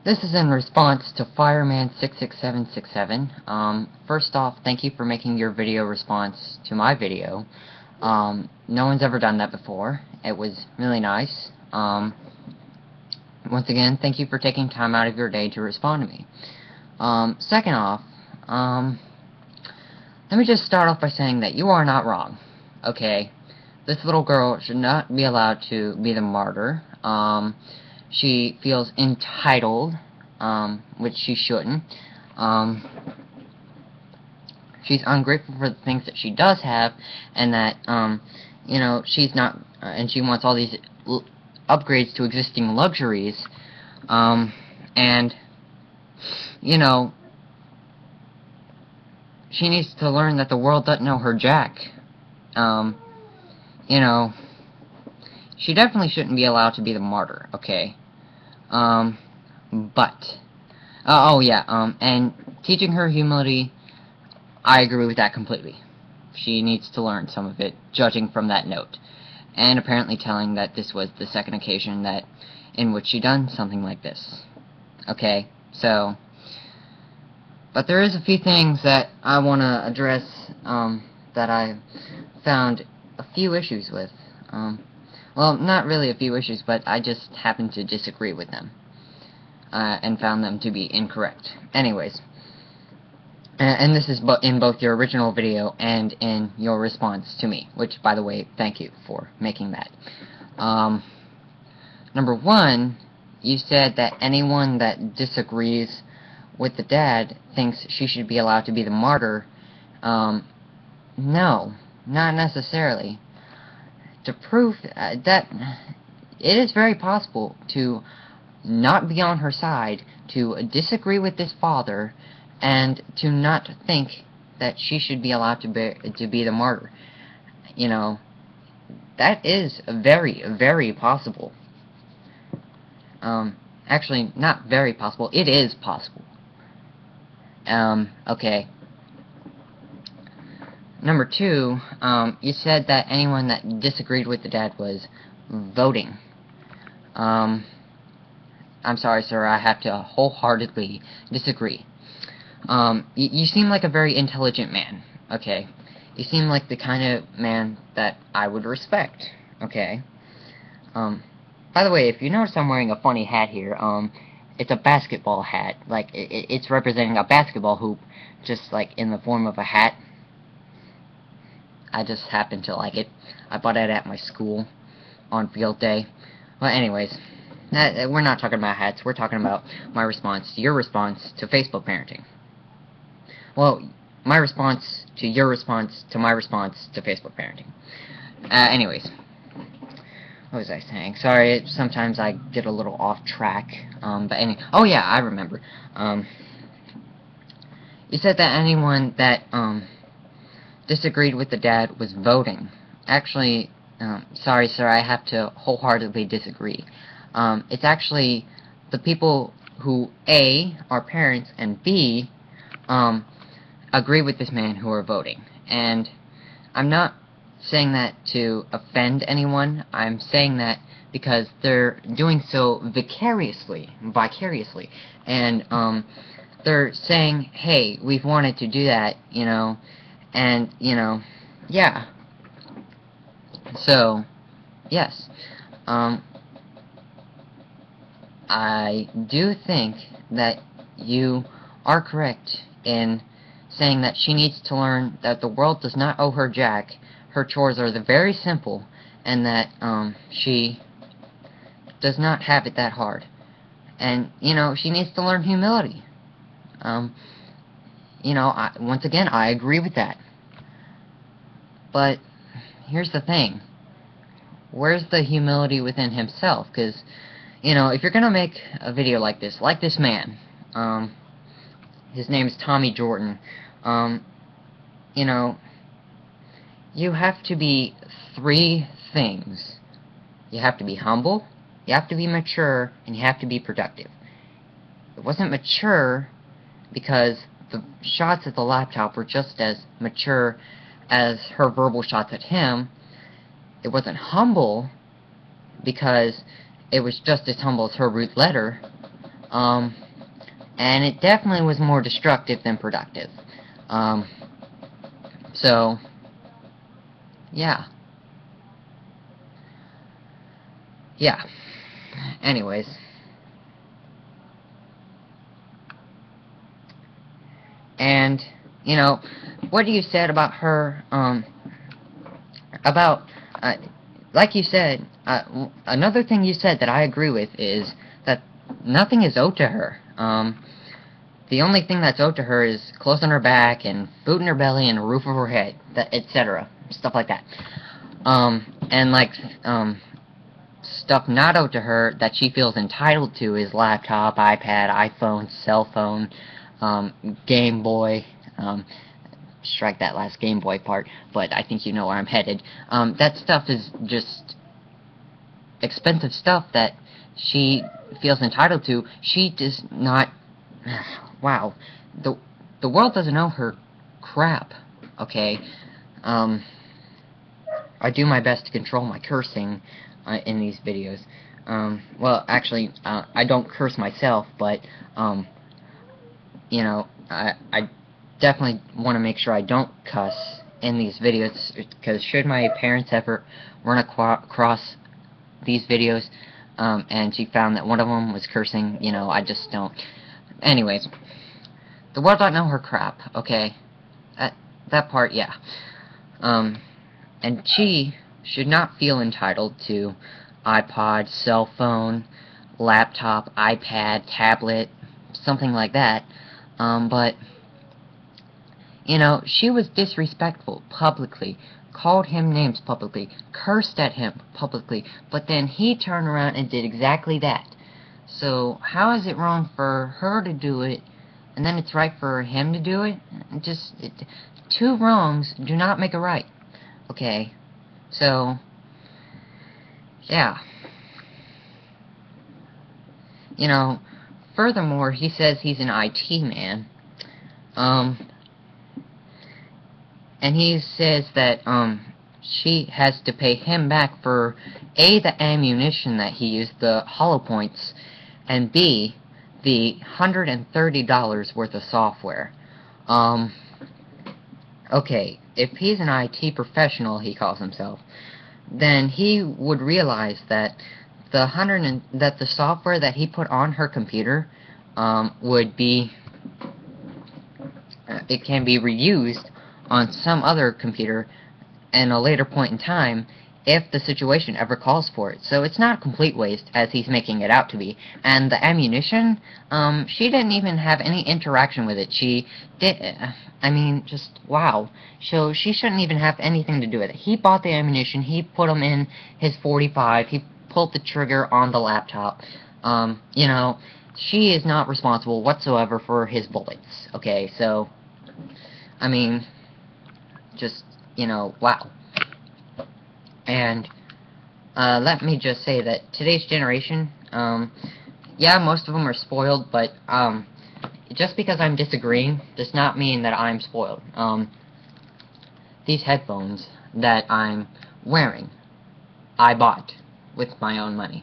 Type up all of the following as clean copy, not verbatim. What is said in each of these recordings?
This is in response to Fireman66767. First off, thank you for making your video response to my video. No one's ever done that before. It was really nice. Once again, thank you for taking time out of your day to respond to me. Second off, let me just start off by saying that you are not wrong. Okay? This little girl should not be allowed to be the martyr. She feels entitled, which she shouldn't. She's ungrateful for the things that she does have, and that, you know, she's not, and she wants all these upgrades to existing luxuries, and, you know, she needs to learn that the world doesn't know her jack. You know, she definitely shouldn't be allowed to be the martyr, okay? And teaching her humility, I agree with that completely. She needs to learn some of it, judging from that note. And apparently telling that this was the second occasion in which she done something like this. Okay, so... But there is a few things that I want to address, that I found a few issues with. Well, not really a few issues, but I just happened to disagree with them. And found them to be incorrect. Anyways. And this is in both your original video and in your response to me. Which, by the way, thank you for making that. Number one, you said that anyone that disagrees with the dad thinks she should be allowed to be the martyr. No, not necessarily. To prove that it is very possible to not be on her side, to disagree with this father, and to not think that she should be allowed to be the martyr. You know, that is very, very possible. Actually, not very possible. It is possible. Okay. Number two, you said that anyone that disagreed with the dad was voting. I'm sorry, sir, I have to wholeheartedly disagree. You seem like a very intelligent man, okay? You seem like the kind of man that I would respect, okay? By the way, if you notice I'm wearing a funny hat here, it's a basketball hat. Like, it's representing a basketball hoop, just like in the form of a hat. I just happen to like it. I bought it at my school on field day. Well, anyways, we're not talking about hats. We're talking about my response to your response to Facebook parenting. Well, my response to your response to my response to Facebook parenting. Anyways. What was I saying? Sorry, sometimes I get a little off track. But anyway. Oh yeah, I remember. You said that anyone that, disagreed with the dad was voting. Actually, sorry sir, I have to wholeheartedly disagree. It's actually the people who, A, are parents, and B, agree with this man who are voting. And I'm not saying that to offend anyone. I'm saying that because they're doing so vicariously. And, they're saying, hey, we've wanted to do that, you know, and, you know, yeah. So, yes. I do think that you are correct in saying that she needs to learn that the world does not owe her jack. Her chores are very simple, and that she does not have it that hard. And, you know, she needs to learn humility. You know, once again, I agree with that. But here's the thing. Where's the humility within himself? Because, you know, if you're going to make a video like this man, his name is Tommy Jordan, you know, you have to be three things. You have to be humble, you have to be mature, and you have to be productive. It wasn't mature because the shots at the laptop were just as mature as her verbal shots at him. It wasn't humble because it was just as humble as her root letter. and it definitely was more destructive than productive. So, yeah. Yeah. Anyways. And, you know, what you said about her, about, like you said, another thing you said that I agree with is that nothing is owed to her. The only thing that's owed to her is clothes on her back and food in her belly and a roof over her head, etc. Stuff like that. And like, stuff not owed to her that she feels entitled to is laptop, iPad, iPhone, cell phone, Game Boy, strike that last Game Boy part, but I think you know where I'm headed. That stuff is just expensive stuff that she feels entitled to. She does not... Wow. The world doesn't owe her crap, okay? I do my best to control my cursing in these videos. Well, actually, I don't curse myself, but, you know, I definitely want to make sure I don't cuss in these videos, because should my parents ever run across these videos, and she found that one of them was cursing, you know, I just don't. Anyways, the world don't know her crap, okay? That part, yeah. And she should not feel entitled to iPod, cell phone, laptop, iPad, tablet, something like that. But, you know, she was disrespectful publicly, called him names publicly, cursed at him publicly, but then he turned around and did exactly that. So, how is it wrong for her to do it, and then it's right for him to do it? Two wrongs do not make a right. Okay, so, yeah. You know, furthermore, he says he's an IT man. And he says that, she has to pay him back for, A, the ammunition that he used, the hollow points, and B, the $130 worth of software. Okay, if he's an IT professional, he calls himself, then he would realize that the software that he put on her computer, would be, it can be reused on some other computer in a later point in time if the situation ever calls for it. So it's not a complete waste as he's making it out to be. And the ammunition, she didn't even have any interaction with it. She did, I mean, just wow. So she shouldn't even have anything to do with it. He bought the ammunition, he put them in his 45, he pulled the trigger on the laptop. You know, she is not responsible whatsoever for his bullets. Okay, so, I mean, just, you know, wow. And, let me just say that today's generation, yeah, most of them are spoiled, but, just because I'm disagreeing does not mean that I'm spoiled. These headphones that I'm wearing, I bought with my own money.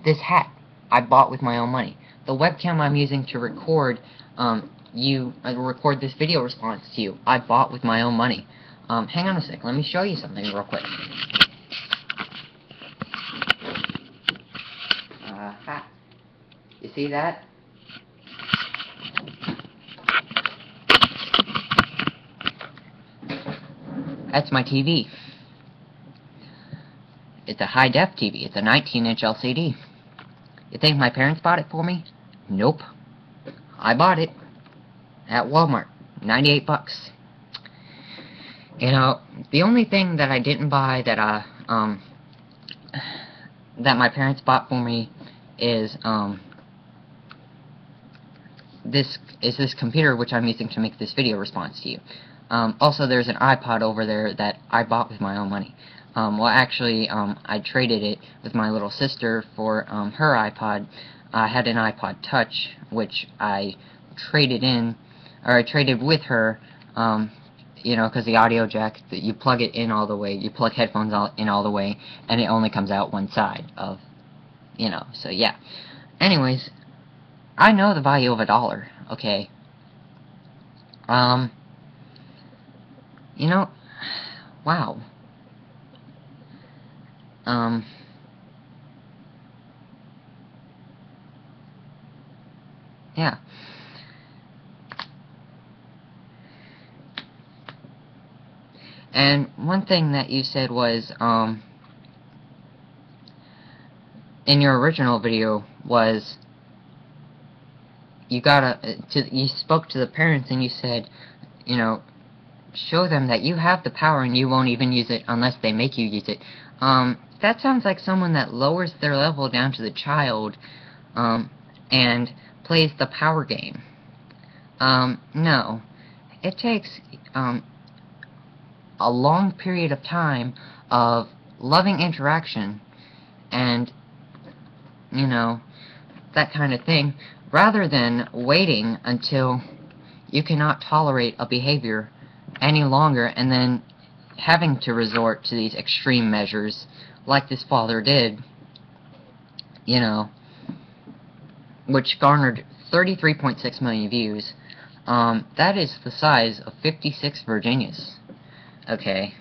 This hat, I bought with my own money. The webcam I'm using to record, record this video response to you, I bought with my own money. Hang on a sec, let me show you something real quick. You see that? That's my TV. It's a high-def TV. It's a 19-inch LCD. You think my parents bought it for me? Nope. I bought it at Walmart. 98 bucks. You know, the only thing that I didn't buy that that my parents bought for me is this computer which I'm using to make this video response to you. Also, there's an iPod over there that I bought with my own money. Well, actually, I traded it with my little sister for her iPod. I had an iPod Touch, which I traded with her, you know, because the audio jack, you plug it in all the way, you plug headphones in all the way, and it only comes out one side of, you know, so yeah. Anyways, I know the value of $1, okay? You know, wow. Yeah. And one thing that you said was, in your original video was, you spoke to the parents and you said, you know, show them that you have the power and you won't even use it unless they make you use it. That sounds like someone that lowers their level down to the child, and plays the power game. No. It takes, a long period of time of loving interaction and, you know, that kind of thing, rather than waiting until you cannot tolerate a behavior any longer and then having to resort to these extreme measures like this father did, you know, which garnered 33.6 million views. That is the size of 56 Virginias. Okay.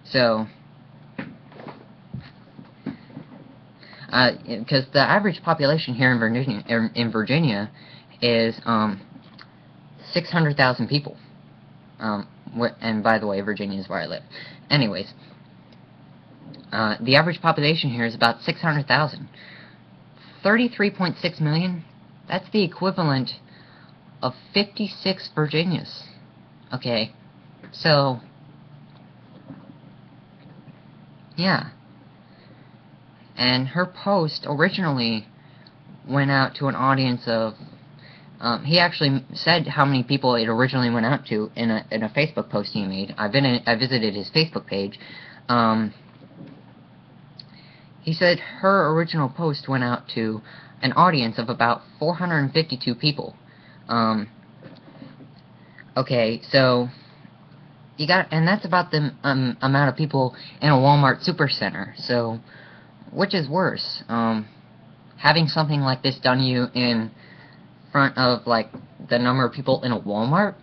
So, because the average population here in Virginia is 600,000 people. And by the way, Virginia is where I live. Anyways, the average population here is about 600,000. 33.6 million, that's the equivalent of 56 Virginias. Okay, so, yeah. And her post originally went out to an audience of, he actually said how many people it originally went out to in a Facebook post he made. I visited his Facebook page. He said her original post went out to an audience of about 452 people. Okay, so and that's about the amount of people in a Walmart supercenter. So, which is worse? Having something like this done to you in front of, like, the number of people in a Walmart,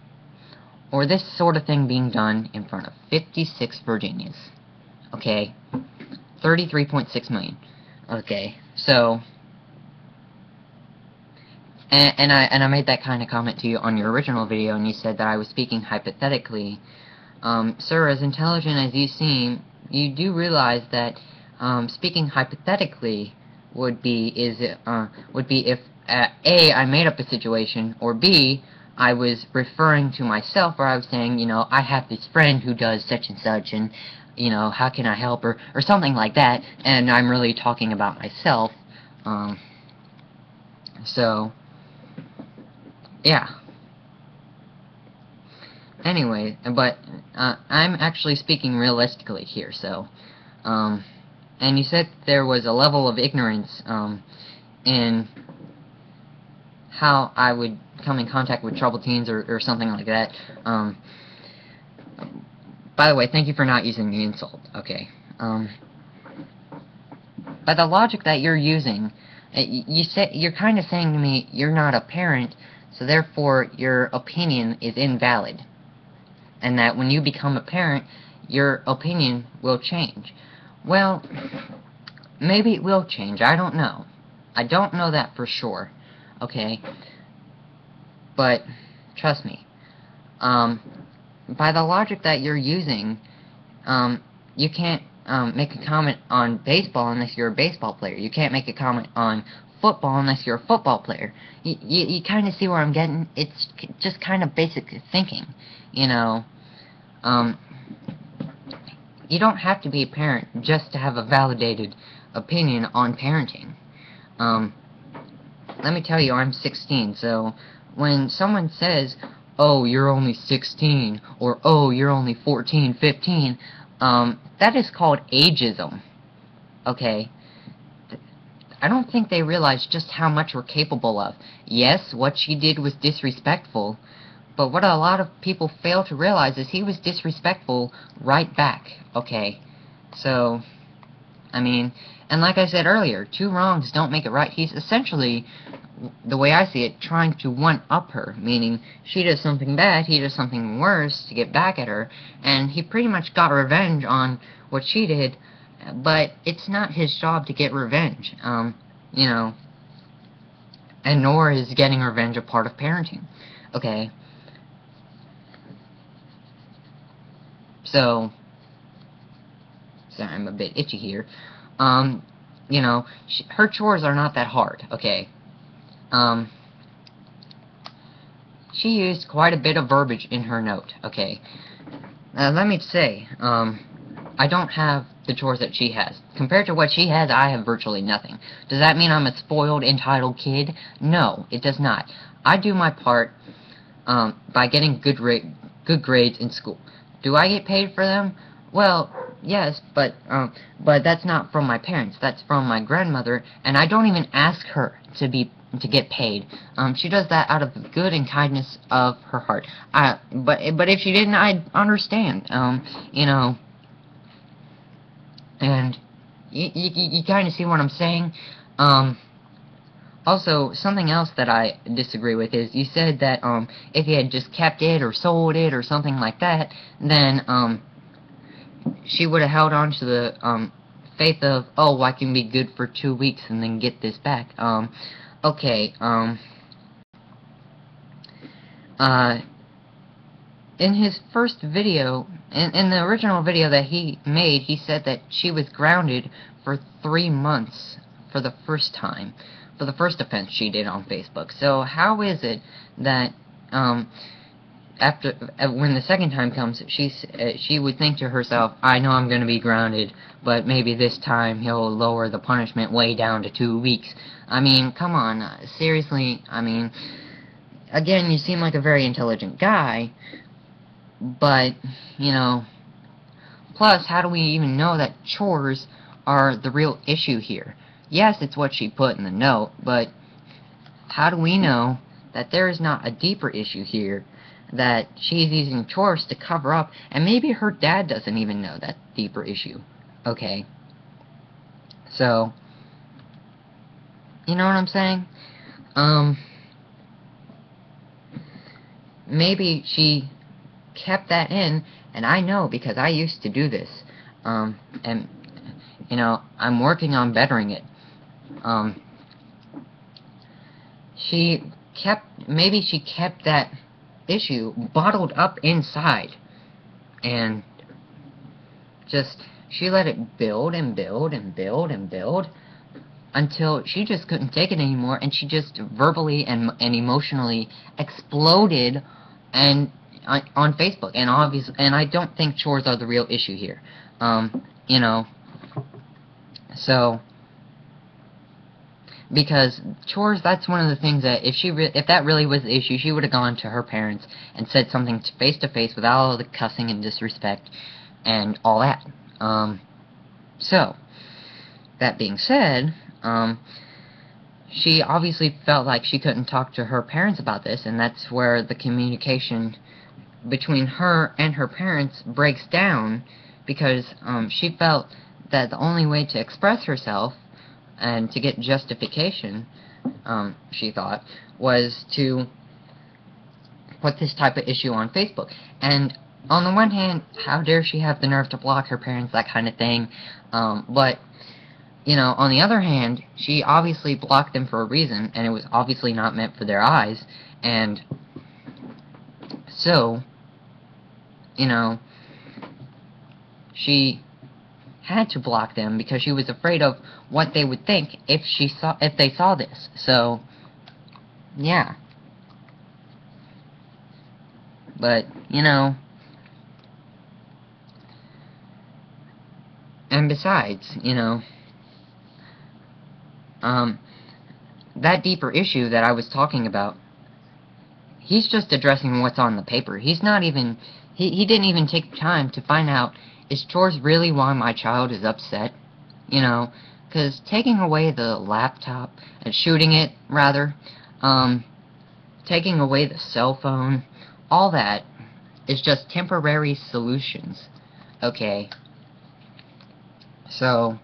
or this sort of thing being done in front of 56 Virginias. Okay, 33.6 million. Okay, so, and I made that kind of comment to you on your original video, and you said that I was speaking hypothetically. Sir, as intelligent as you seem, you do realize that speaking hypothetically would be if A, I made up a situation, or B, I was referring to myself, or I was saying, you know, I have this friend who does such and such, and, you know, how can I help, or something like that, and I'm really talking about myself. So, yeah. Anyway, but I'm actually speaking realistically here, so, and you said there was a level of ignorance in how I would come in contact with troubled teens or something like that. By the way, thank you for not using the insult, okay. By the logic that you're using, you're kind of saying to me, you're not a parent, so therefore your opinion is invalid. And that when you become a parent, your opinion will change. Well, maybe it will change, I don't know. I don't know that for sure, okay? But, trust me, by the logic that you're using, you can't make a comment on baseball unless you're a baseball player. You can't make a comment on football unless you're a football player. You kind of see where I'm getting? It's just kind of basic thinking, you know. You don't have to be a parent just to have a validated opinion on parenting. Let me tell you, I'm 16, so when someone says, oh, you're only 16, or oh, you're only 14, 15, that is called ageism, okay? I don't think they realize just how much we're capable of. Yes, what she did was disrespectful, but what a lot of people fail to realize is he was disrespectful right back, okay? So, I mean, and like I said earlier, two wrongs don't make it right. He's essentially, the way I see it, trying to one-up her, meaning she does something bad, he does something worse to get back at her, and he pretty much got revenge on what she did, but it's not his job to get revenge, you know, and nor is getting revenge a part of parenting, okay? So, sorry, I'm a bit itchy here. You know, her chores are not that hard, okay? She used quite a bit of verbiage in her note, okay? Let me say, I don't have the chores that she has. Compared to what she has, I have virtually nothing. Does that mean I'm a spoiled, entitled kid? No, it does not. I do my part, by getting good grades in school. Do I get paid for them? Well, yes, but that's not from my parents. That's from my grandmother, and I don't even ask her to get paid. She does that out of the good and kindness of her heart. But if she didn't, I'd understand. You know, and you kind of see what I'm saying. Also, something else that I disagree with is you said that if he had just kept it or sold it or something like that, then she would have held on to the faith of, oh, I can be good for 2 weeks and then get this back. Okay, in his first video, in the original video that he made, he said that she was grounded for 3 months for the first time, for the first offense she did on Facebook. So how is it that when the second time comes, she would think to herself, I know I'm going to be grounded, but maybe this time he'll lower the punishment way down to 2 weeks. I mean, come on, seriously, I mean, again, you seem like a very intelligent guy, but, you know, plus, how do we even know that chores are the real issue here? Yes, it's what she put in the note, but how do we know that there is not a deeper issue here, that she's using chores to cover up, and maybe her dad doesn't even know that deeper issue, okay? So, you know what I'm saying? Maybe she kept that in, and I know because I used to do this, and, you know, I'm working on bettering it. Maybe she kept that issue bottled up inside, and just, she let it build and build and build and build until she just couldn't take it anymore, and she just verbally and emotionally exploded and on Facebook. And obviously, and I don't think chores are the real issue here. You know, so, because chores, that's one of the things that if that really was the issue, she would have gone to her parents and said something face to face without all the cussing and disrespect and all that. So, that being said, she obviously felt like she couldn't talk to her parents about this, and that's where the communication between her and her parents breaks down, because she felt that the only way to express herself and to get justification, she thought, was to put this type of issue on Facebook. And on the one hand, how dare she have the nerve to block her parents, that kind of thing, but, you know, on the other hand, she obviously blocked them for a reason, and it was obviously not meant for their eyes, and so, you know, she had to block them because she was afraid of what they would think if they saw this. So, yeah. But, you know, and besides, you know, that deeper issue that I was talking about, he's just addressing what's on the paper. He's not even, he didn't even take time to find out, is chores really why my child is upset? You know, because taking away the laptop, and shooting it, rather, taking away the cell phone, all that is just temporary solutions, okay? So,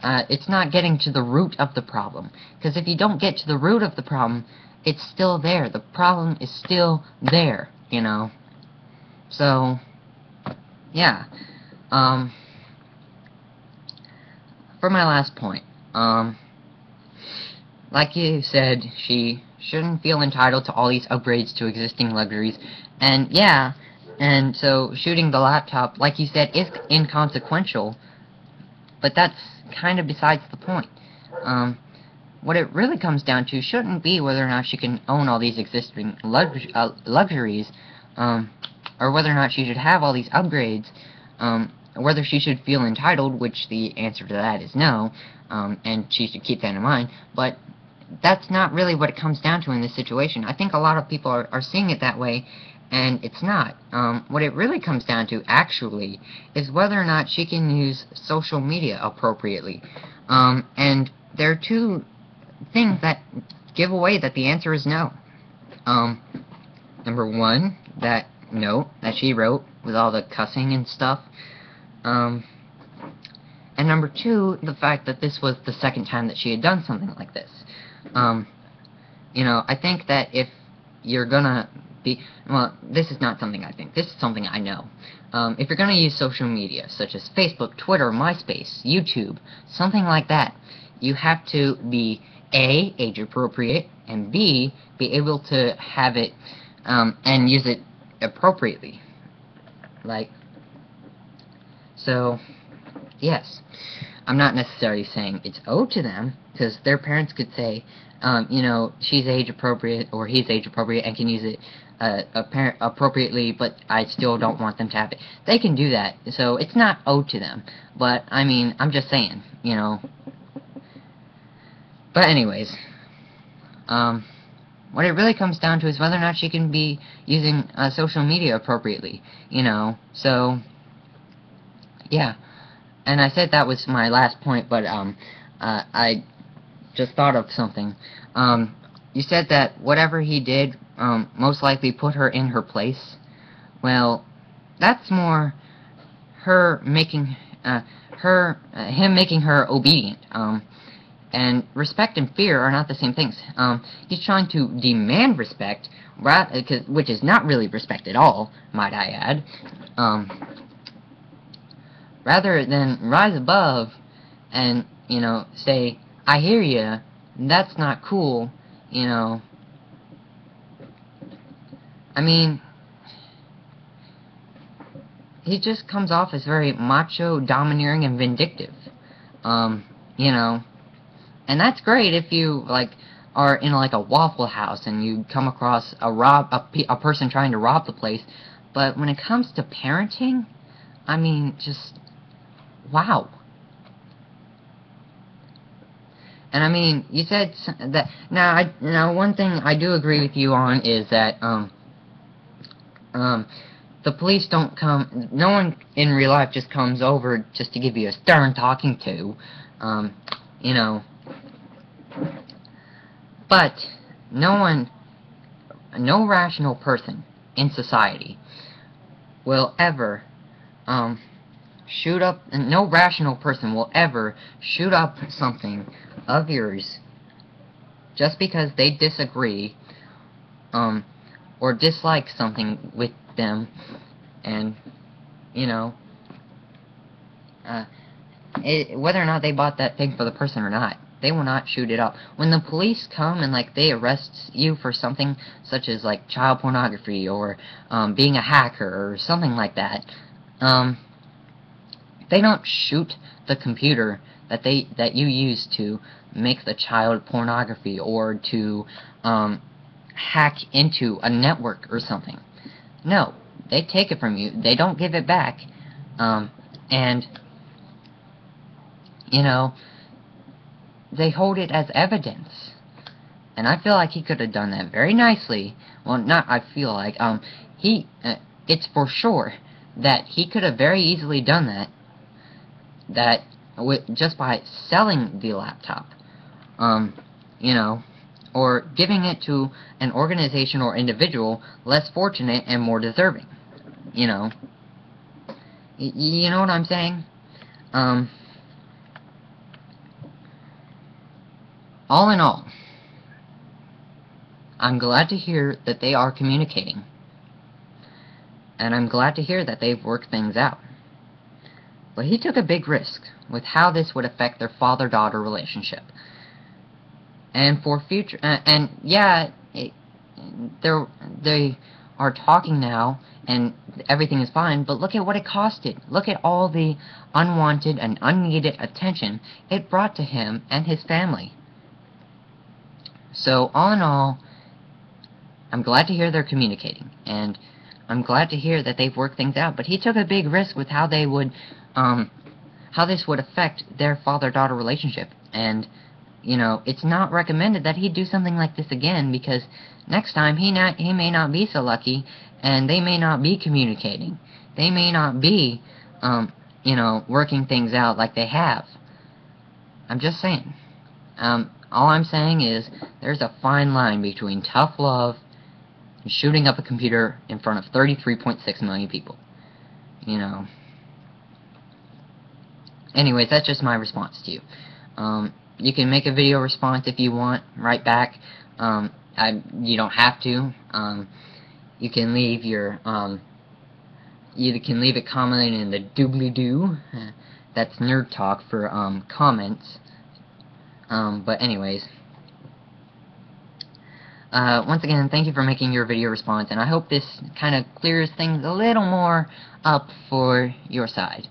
it's not getting to the root of the problem. Because if you don't get to the root of the problem, it's still there. The problem is still there, you know. So, yeah. For my last point, like you said, she shouldn't feel entitled to all these upgrades to existing luxuries, and yeah, and so shooting the laptop, like you said, is inconsequential, but that's kind of besides the point. What it really comes down to shouldn't be whether or not she can own all these existing luxuries, or whether or not she should have all these upgrades, whether she should feel entitled, which the answer to that is no, and she should keep that in mind, but that's not really what it comes down to in this situation. I think a lot of people are seeing it that way, and it's not. What it really comes down to, actually, is whether or not she can use social media appropriately. And there are two things that give away that the answer is no. Number one, that note that she wrote with all the cussing and stuff. And number two, the fact that this was the second time that she had done something like this. You know, I think that if you're gonna be, well, this is not something I think, this is something I know. If you're gonna use social media, such as Facebook, Twitter, MySpace, YouTube, something like that, you have to be A, age appropriate, and B, be able to have it, and use it appropriately. Like, so, yes, I'm not necessarily saying it's owed to them, because their parents could say, you know, she's age appropriate, or he's age appropriate, and can use it appropriately, but I still don't want them to have it. They can do that, so it's not owed to them. But, I mean, I'm just saying, you know. But anyways, what it really comes down to is whether or not she can be using social media appropriately, you know. So, yeah. And I said that was my last point, but I just thought of something. You said that whatever he did most likely put her in her place. Well, that's more her making him making her obedient. And respect and fear are not the same things. He's trying to demand respect, which is not really respect at all, might I add. Rather than rise above and, you know, say, I hear ya, that's not cool, you know. I mean, he just comes off as very macho, domineering, and vindictive. You know, and that's great if you, like, are in, like, a Waffle House and you come across a person trying to rob the place, but when it comes to parenting, I mean, just, wow. And I mean, you said that, now one thing I do agree with you on is that, the police don't come, no one in real life just comes over just to give you a stern talking to, you know, but no rational person in society will ever, shoot up, no rational person will ever shoot up something of yours just because they disagree, or dislike something with them, and, you know, whether or not they bought that thing for the person or not, they will not shoot it up. When the police come and, like, they arrest you for something such as, like, child pornography or being a hacker or something like that, they don't shoot the computer that you use to make the child pornography or to hack into a network or something. No, they take it from you. They don't give it back. And, you know, they hold it as evidence. And I feel like he could have done that very nicely. Well, not I feel like. It's for sure that he could have very easily done that. Just by selling the laptop. You know, or giving it to an organization or individual less fortunate and more deserving. You know. You know what I'm saying? all in all, I'm glad to hear that they are communicating. And I'm glad to hear that they've worked things out. But he took a big risk with how this would affect their father-daughter relationship. And for future, they are talking now, and everything is fine, but look at what it costed. Look at all the unwanted and unneeded attention it brought to him and his family. So, all in all, I'm glad to hear they're communicating, and I'm glad to hear that they've worked things out, but he took a big risk with how they would, how this would affect their father-daughter relationship, and, you know, it's not recommended that he do something like this again, because next time he may not be so lucky, and they may not be communicating. They may not be, you know, working things out like they have. I'm just saying. All I'm saying is, there's a fine line between tough love and shooting up a computer in front of 33.6 million people. You know. Anyways, that's just my response to you. You can make a video response if you want, right back. You don't have to. You can leave your, you can leave a comment in the doobly-doo. That's nerd talk for, comments. But anyways. Once again, thank you for making your video response, and I hope this kind of clears things a little more up for your side.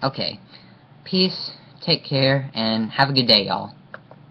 Okay. Peace, take care, and have a good day, y'all.